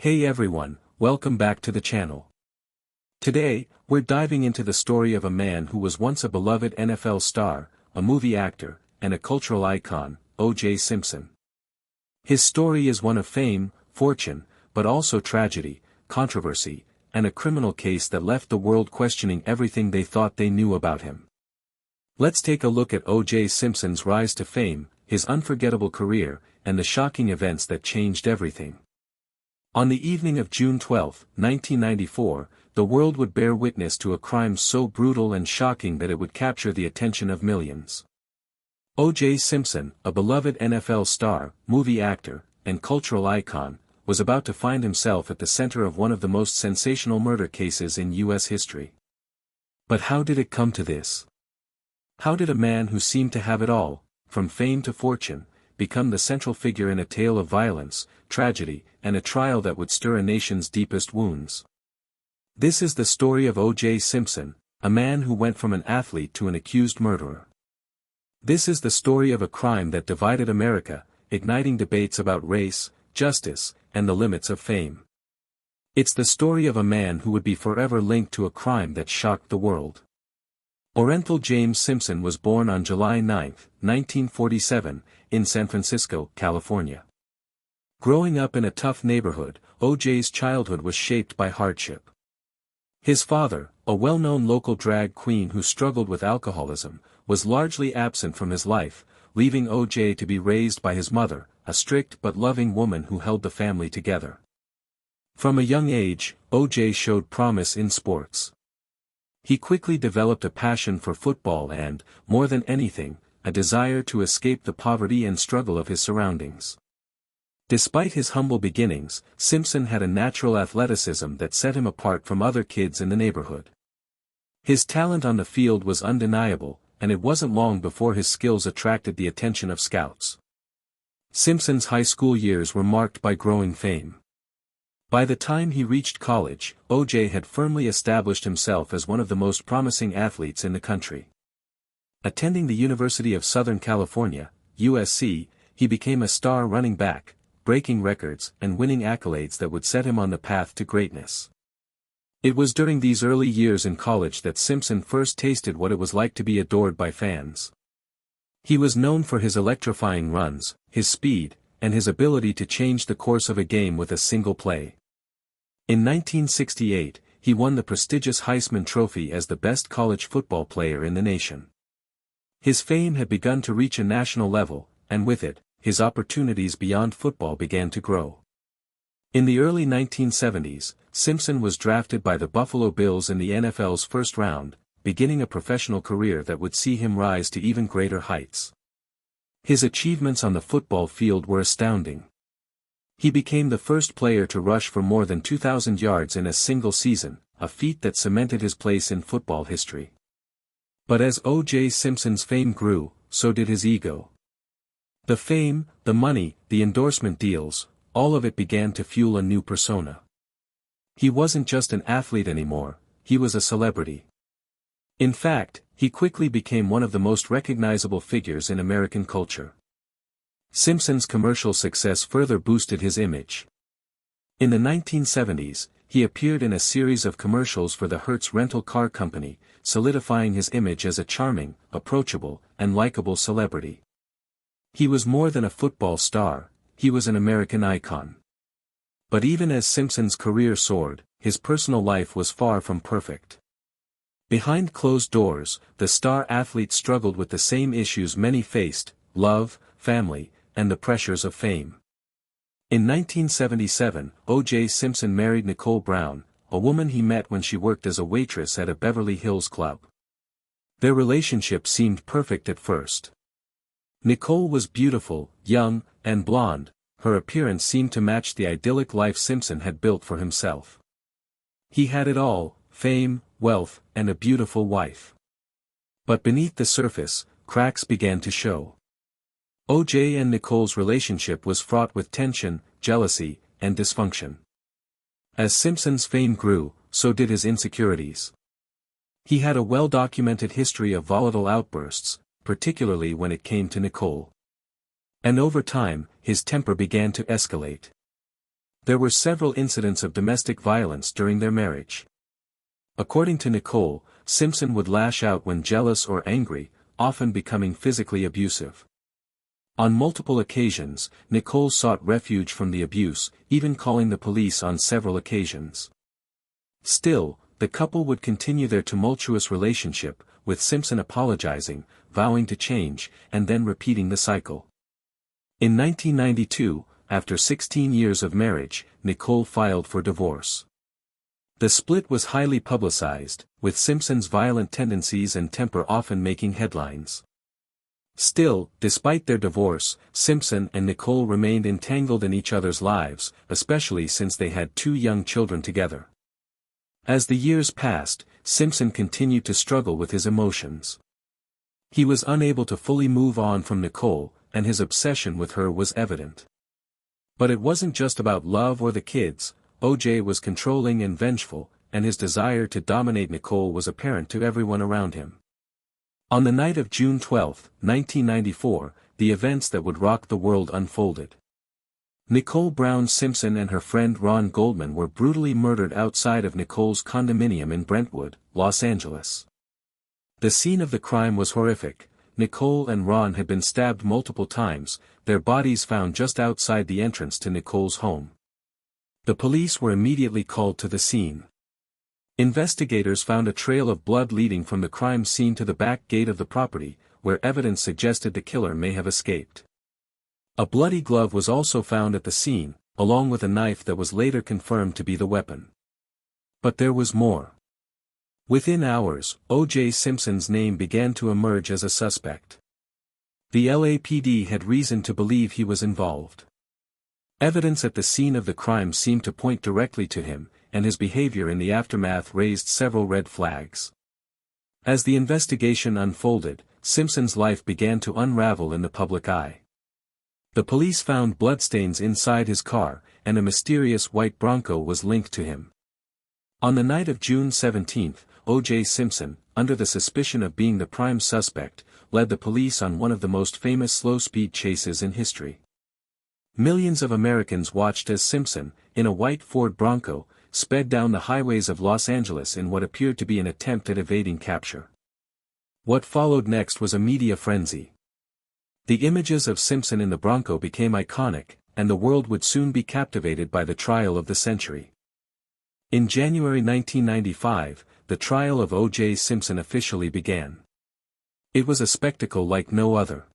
Hey everyone, welcome back to the channel. Today, we're diving into the story of a man who was once a beloved NFL star, a movie actor, and a cultural icon, O.J. Simpson. His story is one of fame, fortune, but also tragedy, controversy, and a criminal case that left the world questioning everything they thought they knew about him. Let's take a look at O.J. Simpson's rise to fame, his unforgettable career, and the shocking events that changed everything. On the evening of June 12, 1994, the world would bear witness to a crime so brutal and shocking that it would capture the attention of millions. O.J. Simpson, a beloved NFL star, movie actor, and cultural icon, was about to find himself at the center of one of the most sensational murder cases in U.S. history. But how did it come to this? How did a man who seemed to have it all, from fame to fortune, become the central figure in a tale of violence, tragedy, and a trial that would stir a nation's deepest wounds? This is the story of O.J. Simpson, a man who went from an athlete to an accused murderer. This is the story of a crime that divided America, igniting debates about race, justice, and the limits of fame. It's the story of a man who would be forever linked to a crime that shocked the world. Orenthal James Simpson was born on July 9, 1947, in San Francisco, California. Growing up in a tough neighborhood, O.J.'s childhood was shaped by hardship. His father, a well-known local drag queen who struggled with alcoholism, was largely absent from his life, leaving O.J. to be raised by his mother, a strict but loving woman who held the family together. From a young age, O.J. showed promise in sports. He quickly developed a passion for football and, more than anything, a desire to escape the poverty and struggle of his surroundings. Despite his humble beginnings, Simpson had a natural athleticism that set him apart from other kids in the neighborhood. His talent on the field was undeniable, and it wasn't long before his skills attracted the attention of scouts. Simpson's high school years were marked by growing fame. By the time he reached college, O.J. had firmly established himself as one of the most promising athletes in the country. Attending the University of Southern California, USC, he became a star running back, breaking records and winning accolades that would set him on the path to greatness. It was during these early years in college that Simpson first tasted what it was like to be adored by fans. He was known for his electrifying runs, his speed, and his ability to change the course of a game with a single play. In 1968, he won the prestigious Heisman Trophy as the best college football player in the nation. His fame had begun to reach a national level, and with it, his opportunities beyond football began to grow. In the early 1970s, Simpson was drafted by the Buffalo Bills in the NFL's first round, beginning a professional career that would see him rise to even greater heights. His achievements on the football field were astounding. He became the first player to rush for more than 2,000 yards in a single season, a feat that cemented his place in football history. But as O.J. Simpson's fame grew, so did his ego. The fame, the money, the endorsement deals, all of it began to fuel a new persona. He wasn't just an athlete anymore, he was a celebrity. In fact, he quickly became one of the most recognizable figures in American culture. Simpson's commercial success further boosted his image. In the 1970s, he appeared in a series of commercials for the Hertz rental car company, solidifying his image as a charming, approachable, and likable celebrity. He was more than a football star, he was an American icon. But even as Simpson's career soared, his personal life was far from perfect. Behind closed doors, the star athlete struggled with the same issues many faced: love, family, and the pressures of fame. In 1977, O.J. Simpson married Nicole Brown, a woman he met when she worked as a waitress at a Beverly Hills club. Their relationship seemed perfect at first. Nicole was beautiful, young, and blonde. Her appearance seemed to match the idyllic life Simpson had built for himself. He had it all: fame, wealth, and a beautiful wife. But beneath the surface, cracks began to show. O.J. and Nicole's relationship was fraught with tension, jealousy, and dysfunction. As Simpson's fame grew, so did his insecurities. He had a well-documented history of volatile outbursts, particularly when it came to Nicole. And over time, his temper began to escalate. There were several incidents of domestic violence during their marriage. According to Nicole, Simpson would lash out when jealous or angry, often becoming physically abusive. On multiple occasions, Nicole sought refuge from the abuse, even calling the police on several occasions. Still, the couple would continue their tumultuous relationship, with Simpson apologizing, vowing to change, and then repeating the cycle. In 1992, after 16 years of marriage, Nicole filed for divorce. The split was highly publicized, with Simpson's violent tendencies and temper often making headlines. Still, despite their divorce, Simpson and Nicole remained entangled in each other's lives, especially since they had 2 young children together. As the years passed, Simpson continued to struggle with his emotions. He was unable to fully move on from Nicole, and his obsession with her was evident. But it wasn't just about love or the kids. O.J. was controlling and vengeful, and his desire to dominate Nicole was apparent to everyone around him. On the night of June 12, 1994, the events that would rock the world unfolded. Nicole Brown Simpson and her friend Ron Goldman were brutally murdered outside of Nicole's condominium in Brentwood, Los Angeles. The scene of the crime was horrific. Nicole and Ron had been stabbed multiple times, their bodies found just outside the entrance to Nicole's home. The police were immediately called to the scene. Investigators found a trail of blood leading from the crime scene to the back gate of the property, where evidence suggested the killer may have escaped. A bloody glove was also found at the scene, along with a knife that was later confirmed to be the weapon. But there was more. Within hours, O.J. Simpson's name began to emerge as a suspect. The LAPD had reason to believe he was involved. Evidence at the scene of the crime seemed to point directly to him, and his behavior in the aftermath raised several red flags. As the investigation unfolded, Simpson's life began to unravel in the public eye. The police found bloodstains inside his car, and a mysterious white Bronco was linked to him. On the night of June 17, O.J. Simpson, under the suspicion of being the prime suspect, led the police on one of the most famous slow-speed chases in history. Millions of Americans watched as Simpson, in a white Ford Bronco, sped down the highways of Los Angeles in what appeared to be an attempt at evading capture. What followed next was a media frenzy. The images of Simpson in the Bronco became iconic, and the world would soon be captivated by the trial of the century. In January 1995, the trial of O.J. Simpson officially began. It was a spectacle like no other.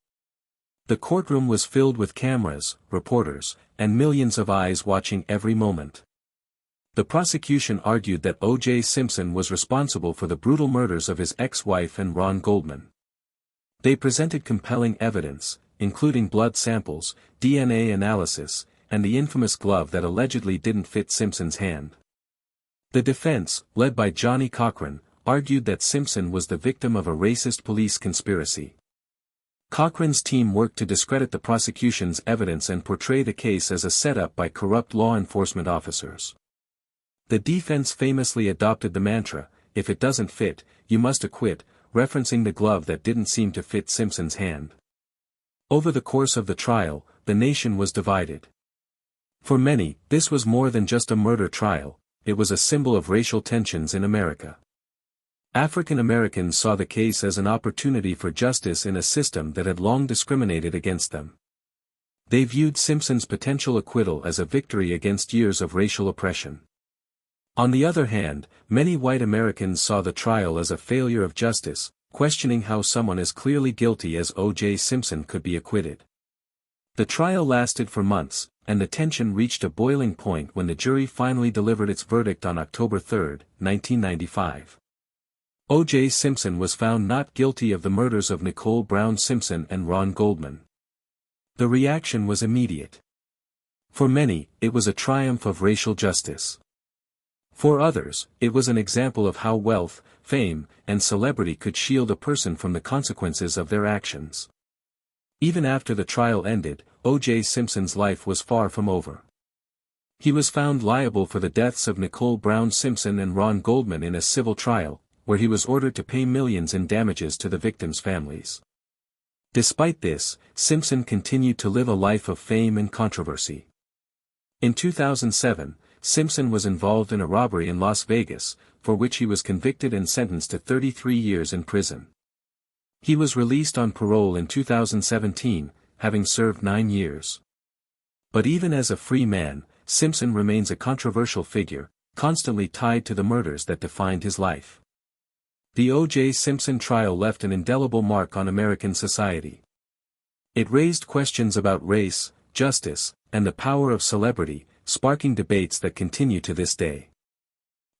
The courtroom was filled with cameras, reporters, and millions of eyes watching every moment. The prosecution argued that O.J. Simpson was responsible for the brutal murders of his ex-wife and Ron Goldman. They presented compelling evidence, including blood samples, DNA analysis, and the infamous glove that allegedly didn't fit Simpson's hand. The defense, led by Johnny Cochran, argued that Simpson was the victim of a racist police conspiracy. Cochran's team worked to discredit the prosecution's evidence and portray the case as a setup by corrupt law enforcement officers. The defense famously adopted the mantra, "If it doesn't fit, you must acquit," referencing the glove that didn't seem to fit Simpson's hand. Over the course of the trial, the nation was divided. For many, this was more than just a murder trial, it was a symbol of racial tensions in America. African Americans saw the case as an opportunity for justice in a system that had long discriminated against them. They viewed Simpson's potential acquittal as a victory against years of racial oppression. On the other hand, many white Americans saw the trial as a failure of justice, questioning how someone as clearly guilty as O.J. Simpson could be acquitted. The trial lasted for months, and the tension reached a boiling point when the jury finally delivered its verdict on October 3, 1995. O.J. Simpson was found not guilty of the murders of Nicole Brown Simpson and Ron Goldman. The reaction was immediate. For many, it was a triumph of racial justice. For others, it was an example of how wealth, fame, and celebrity could shield a person from the consequences of their actions. Even after the trial ended, O.J. Simpson's life was far from over. He was found liable for the deaths of Nicole Brown Simpson and Ron Goldman in a civil trial, where he was ordered to pay millions in damages to the victims' families. Despite this, Simpson continued to live a life of fame and controversy. In 2007, Simpson was involved in a robbery in Las Vegas, for which he was convicted and sentenced to 33 years in prison. He was released on parole in 2017, having served 9 years. But even as a free man, Simpson remains a controversial figure, constantly tied to the murders that defined his life. The O.J. Simpson trial left an indelible mark on American society. It raised questions about race, justice, and the power of celebrity, sparking debates that continue to this day.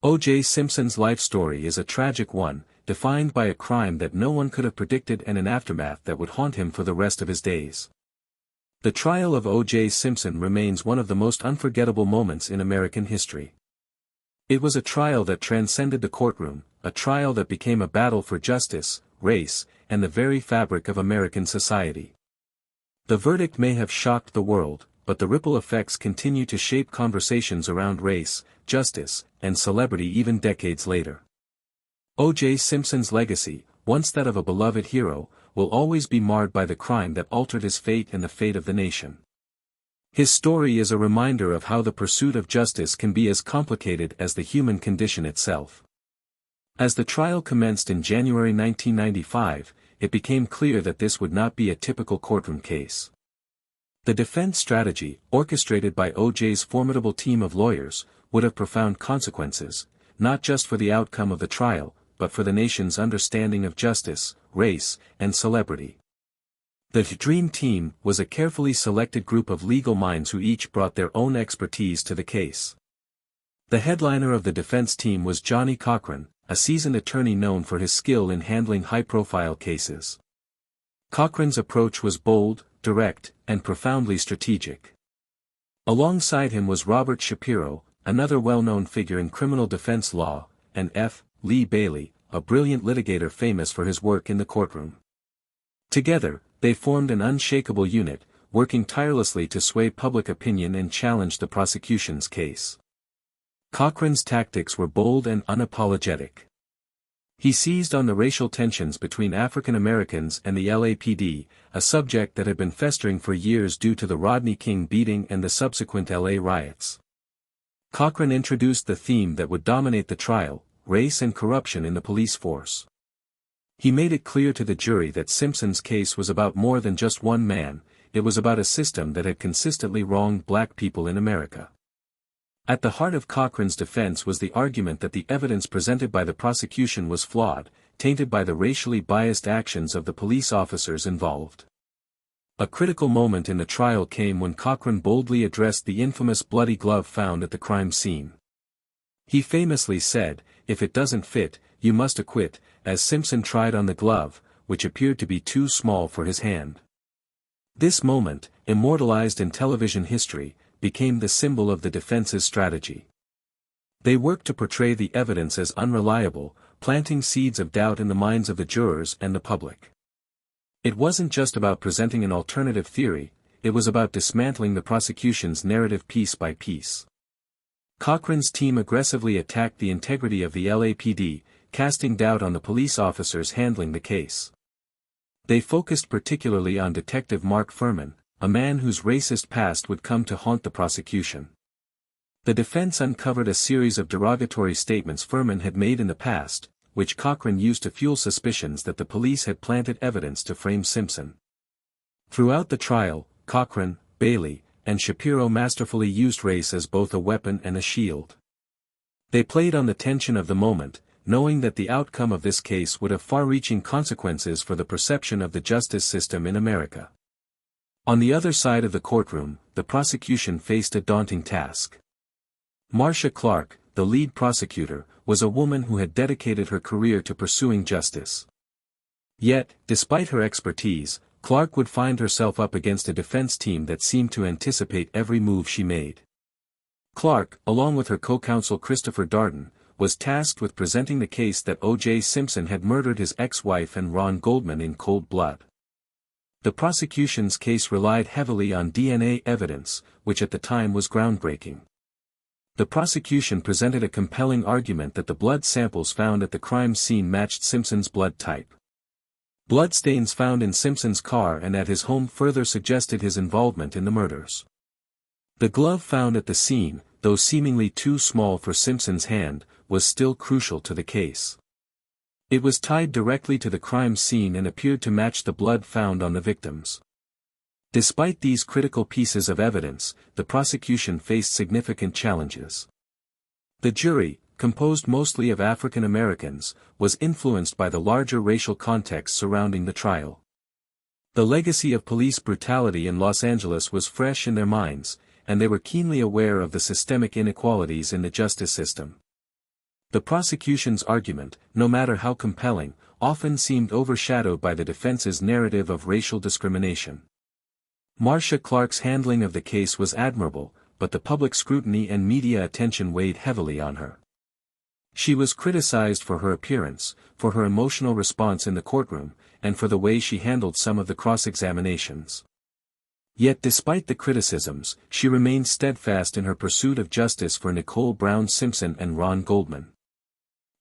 O.J. Simpson's life story is a tragic one, defined by a crime that no one could have predicted and an aftermath that would haunt him for the rest of his days. The trial of O.J. Simpson remains one of the most unforgettable moments in American history. It was a trial that transcended the courtroom, a trial that became a battle for justice, race, and the very fabric of American society. The verdict may have shocked the world, but the ripple effects continue to shape conversations around race, justice, and celebrity even decades later. O.J. Simpson's legacy, once that of a beloved hero, will always be marred by the crime that altered his fate and the fate of the nation. His story is a reminder of how the pursuit of justice can be as complicated as the human condition itself. As the trial commenced in January 1995, it became clear that this would not be a typical courtroom case. The defense strategy, orchestrated by O.J.'s formidable team of lawyers, would have profound consequences, not just for the outcome of the trial, but for the nation's understanding of justice, race, and celebrity. The Dream Team was a carefully selected group of legal minds who each brought their own expertise to the case. The headliner of the defense team was Johnnie Cochran, a seasoned attorney known for his skill in handling high-profile cases. Cochran's approach was bold, direct, and profoundly strategic. Alongside him was Robert Shapiro, another well-known figure in criminal defense law, and F. Lee Bailey, a brilliant litigator famous for his work in the courtroom. Together, they formed an unshakable unit, working tirelessly to sway public opinion and challenge the prosecution's case. Cochran's tactics were bold and unapologetic. He seized on the racial tensions between African Americans and the LAPD, a subject that had been festering for years due to the Rodney King beating and the subsequent LA riots. Cochran introduced the theme that would dominate the trial: race and corruption in the police force. He made it clear to the jury that Simpson's case was about more than just one man, it was about a system that had consistently wronged black people in America. At the heart of Cochran's defense was the argument that the evidence presented by the prosecution was flawed, tainted by the racially biased actions of the police officers involved. A critical moment in the trial came when Cochran boldly addressed the infamous bloody glove found at the crime scene. He famously said, "If it doesn't fit, you must acquit," as Simpson tried on the glove, which appeared to be too small for his hand. This moment, immortalized in television history, became the symbol of the defense's strategy. They worked to portray the evidence as unreliable, planting seeds of doubt in the minds of the jurors and the public. It wasn't just about presenting an alternative theory, it was about dismantling the prosecution's narrative piece by piece. Cochran's team aggressively attacked the integrity of the LAPD, casting doubt on the police officers handling the case. They focused particularly on Detective Mark Fuhrman, a man whose racist past would come to haunt the prosecution. The defense uncovered a series of derogatory statements Fuhrman had made in the past, which Cochran used to fuel suspicions that the police had planted evidence to frame Simpson. Throughout the trial, Cochran, Bailey, and Shapiro masterfully used race as both a weapon and a shield. They played on the tension of the moment, knowing that the outcome of this case would have far-reaching consequences for the perception of the justice system in America. On the other side of the courtroom, the prosecution faced a daunting task. Marcia Clark, the lead prosecutor, was a woman who had dedicated her career to pursuing justice. Yet, despite her expertise, Clark would find herself up against a defense team that seemed to anticipate every move she made. Clark, along with her co-counsel Christopher Darden, was tasked with presenting the case that O.J. Simpson had murdered his ex-wife and Ron Goldman in cold blood. The prosecution's case relied heavily on DNA evidence, which at the time was groundbreaking. The prosecution presented a compelling argument that the blood samples found at the crime scene matched Simpson's blood type. Bloodstains found in Simpson's car and at his home further suggested his involvement in the murders. The glove found at the scene, though seemingly too small for Simpson's hand, was still crucial to the case. It was tied directly to the crime scene and appeared to match the blood found on the victims. Despite these critical pieces of evidence, the prosecution faced significant challenges. The jury, composed mostly of African Americans, was influenced by the larger racial context surrounding the trial. The legacy of police brutality in Los Angeles was fresh in their minds, and they were keenly aware of the systemic inequalities in the justice system. The prosecution's argument, no matter how compelling, often seemed overshadowed by the defense's narrative of racial discrimination. Marcia Clark's handling of the case was admirable, but the public scrutiny and media attention weighed heavily on her. She was criticized for her appearance, for her emotional response in the courtroom, and for the way she handled some of the cross-examinations. Yet despite the criticisms, she remained steadfast in her pursuit of justice for Nicole Brown Simpson and Ron Goldman.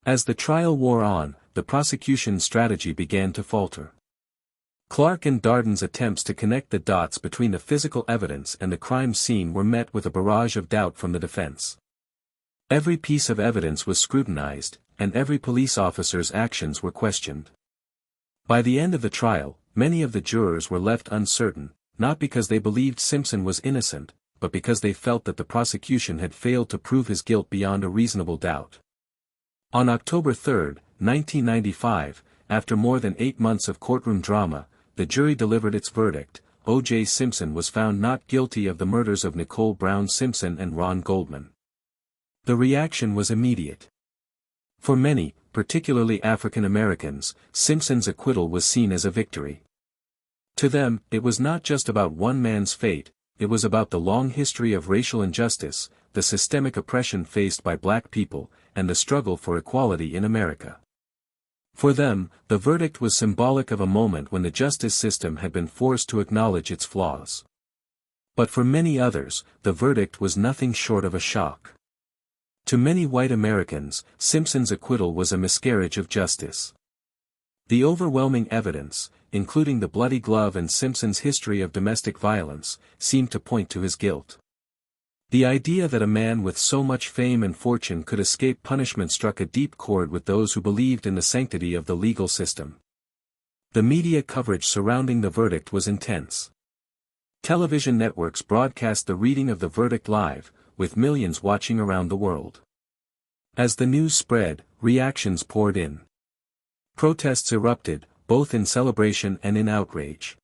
As the trial wore on, the prosecution's strategy began to falter. Clark and Darden's attempts to connect the dots between the physical evidence and the crime scene were met with a barrage of doubt from the defense. Every piece of evidence was scrutinized, and every police officer's actions were questioned. By the end of the trial, many of the jurors were left uncertain, not because they believed Simpson was innocent, but because they felt that the prosecution had failed to prove his guilt beyond a reasonable doubt. On October 3, 1995, after more than 8 months of courtroom drama, the jury delivered its verdict. O.J. Simpson was found not guilty of the murders of Nicole Brown Simpson and Ron Goldman. The reaction was immediate. For many, particularly African Americans, Simpson's acquittal was seen as a victory. To them, it was not just about one man's fate, it was about the long history of racial injustice, the systemic oppression faced by black people, and the struggle for equality in America. For them, the verdict was symbolic of a moment when the justice system had been forced to acknowledge its flaws. But for many others, the verdict was nothing short of a shock. To many white Americans, Simpson's acquittal was a miscarriage of justice. The overwhelming evidence, including the bloody glove and Simpson's history of domestic violence, seemed to point to his guilt. The idea that a man with so much fame and fortune could escape punishment struck a deep chord with those who believed in the sanctity of the legal system. The media coverage surrounding the verdict was intense. Television networks broadcast the reading of the verdict live, with millions watching around the world. As the news spread, reactions poured in. Protests erupted, both in celebration and in outrage.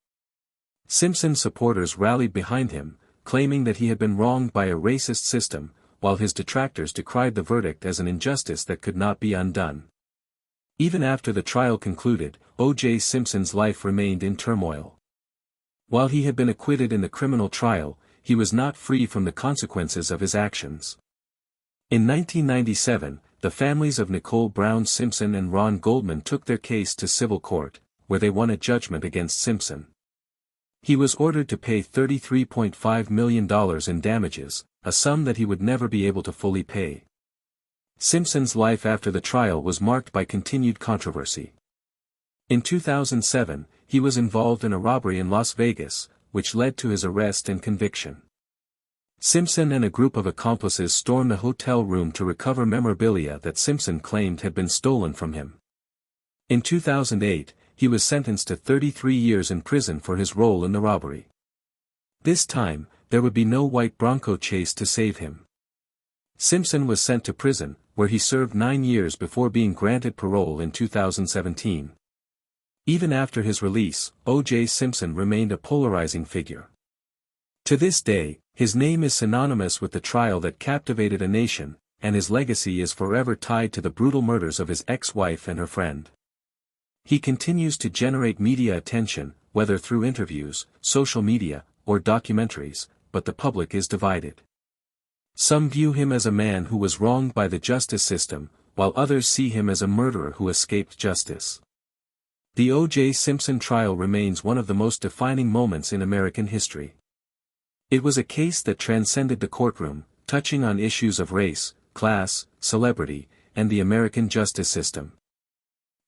Simpson supporters rallied behind him, claiming that he had been wronged by a racist system, while his detractors decried the verdict as an injustice that could not be undone. Even after the trial concluded, O.J. Simpson's life remained in turmoil. While he had been acquitted in the criminal trial, he was not free from the consequences of his actions. In 1997, the families of Nicole Brown Simpson and Ron Goldman took their case to civil court, where they won a judgment against Simpson. He was ordered to pay $33.5 million in damages, a sum that he would never be able to fully pay. Simpson's life after the trial was marked by continued controversy. In 2007, he was involved in a robbery in Las Vegas, which led to his arrest and conviction. Simpson and a group of accomplices stormed a hotel room to recover memorabilia that Simpson claimed had been stolen from him. In 2008, he was sentenced to 33 years in prison for his role in the robbery. This time, there would be no white Bronco chase to save him. Simpson was sent to prison, where he served 9 years before being granted parole in 2017. Even after his release, O.J. Simpson remained a polarizing figure. To this day, his name is synonymous with the trial that captivated a nation, and his legacy is forever tied to the brutal murders of his ex-wife and her friend. He continues to generate media attention, whether through interviews, social media, or documentaries, but the public is divided. Some view him as a man who was wronged by the justice system, while others see him as a murderer who escaped justice. The O.J. Simpson trial remains one of the most defining moments in American history. It was a case that transcended the courtroom, touching on issues of race, class, celebrity, and the American justice system.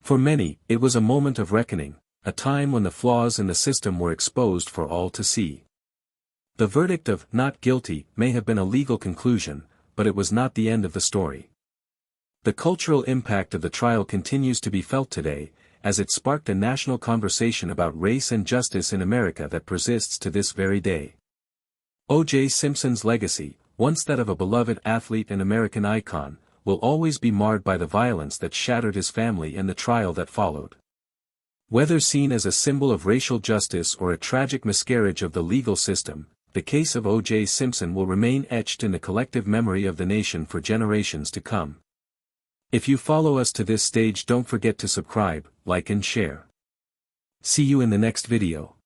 For many, it was a moment of reckoning, a time when the flaws in the system were exposed for all to see. The verdict of "not guilty" may have been a legal conclusion, but it was not the end of the story. The cultural impact of the trial continues to be felt today, as it sparked a national conversation about race and justice in America that persists to this very day. O.J. Simpson's legacy, once that of a beloved athlete and American icon, will always be marred by the violence that shattered his family and the trial that followed. Whether seen as a symbol of racial justice or a tragic miscarriage of the legal system, the case of O.J. Simpson will remain etched in the collective memory of the nation for generations to come. If you follow us to this stage, don't forget to subscribe, like and share. See you in the next video.